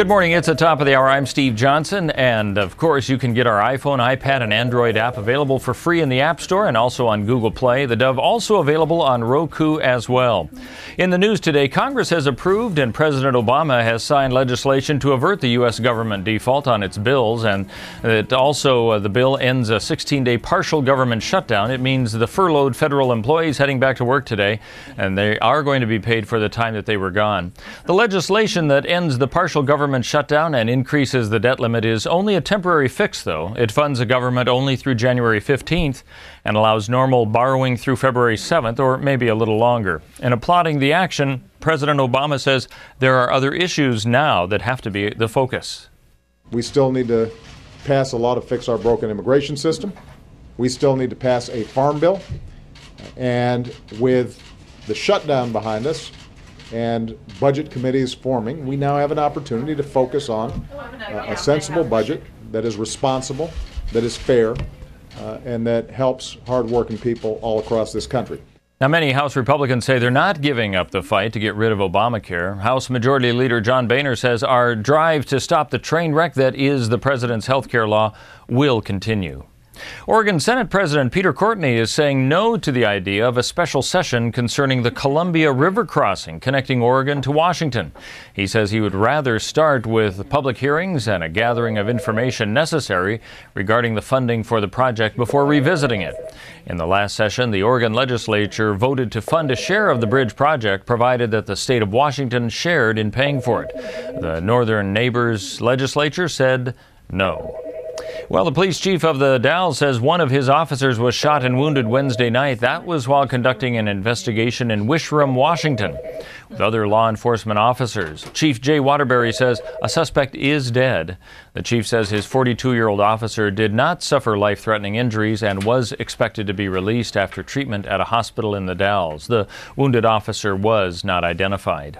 Good morning. It's the top of the hour. I'm Steve Johnson, and of course you can get our iPhone, iPad, and Android app available for free in the App Store and also on Google Play. The Dove also available on Roku as well. In the news today, Congress has approved and President Obama has signed legislation to avert the U.S. government default on its bills, and it also the bill ends a 16-day partial government shutdown. It means the furloughed federal employees heading back to work today, and they are going to be paid for the time that they were gone. The legislation that ends the partial government shutdown and increases the debt limit is only a temporary fix, though. It funds the government only through January 15th and allows normal borrowing through February 7th, or maybe a little longer. In applauding the action, President Obama says there are other issues now that have to be the focus. We still need to pass a law to fix our broken immigration system. We still need to pass a farm bill. And with the shutdown behind us, and budget committees forming, we now have an opportunity to focus on a sensible budget that is responsible, that is fair, and that helps hardworking people all across this country. Now, many House Republicans say they're not giving up the fight to get rid of Obamacare. House Majority Leader John Boehner says our drive to stop the train wreck that is the president's health care law will continue. Oregon Senate President Peter Courtney is saying no to the idea of a special session concerning the Columbia River crossing connecting Oregon to Washington. He says he would rather start with public hearings and a gathering of information necessary regarding the funding for the project before revisiting it. In the last session, the Oregon legislature voted to fund a share of the bridge project, provided that the state of Washington shared in paying for it. The Northern Neighbors legislature said no. Well, the police chief of the Dalles says one of his officers was shot and wounded Wednesday night. That was while conducting an investigation in Wishram, Washington, with other law enforcement officers. Chief Jay Waterbury says a suspect is dead. The chief says his 42-year-old officer did not suffer life-threatening injuries and was expected to be released after treatment at a hospital in the Dalles. The wounded officer was not identified.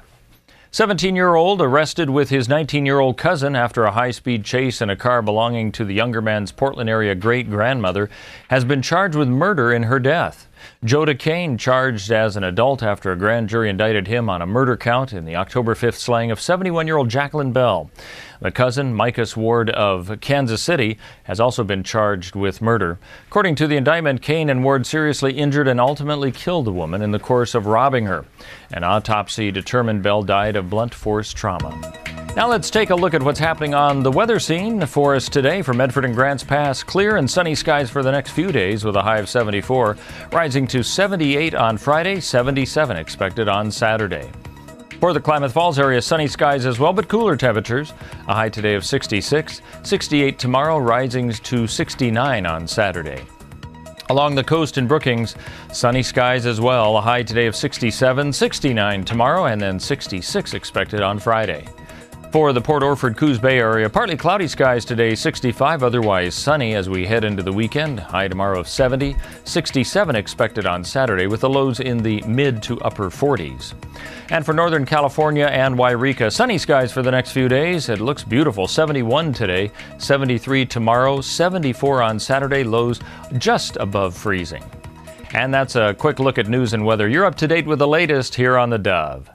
17-year-old arrested with his 19-year-old cousin after a high-speed chase in a car belonging to the younger man's Portland area great-grandmother has been charged with murder in her death. Joda Kane charged as an adult after a grand jury indicted him on a murder count in the October 5th slaying of 71-year-old Jacqueline Bell. The cousin, Micah's Ward of Kansas City, has also been charged with murder. According to the indictment, Kane and Ward seriously injured and ultimately killed the woman in the course of robbing her. An autopsy determined Bell died of blunt force trauma. Now let's take a look at what's happening on the weather scene for us today. For Medford and Grants Pass, clear and sunny skies for the next few days with a high of 74, rising to 78 on Friday, 77 expected on Saturday. For the Klamath Falls area, sunny skies as well, but cooler temperatures. A high today of 66, 68 tomorrow, rising to 69 on Saturday. Along the coast in Brookings, sunny skies as well. A high today of 67, 69 tomorrow, and then 66 expected on Friday. For the Port Orford Coos Bay area, partly cloudy skies today, 65, otherwise sunny as we head into the weekend. High tomorrow of 70, 67 expected on Saturday with the lows in the mid to upper 40s. And for Northern California and Wairika, sunny skies for the next few days. It looks beautiful, 71 today, 73 tomorrow, 74 on Saturday, lows just above freezing. And that's a quick look at news and weather. You're up to date with the latest here on the Dove.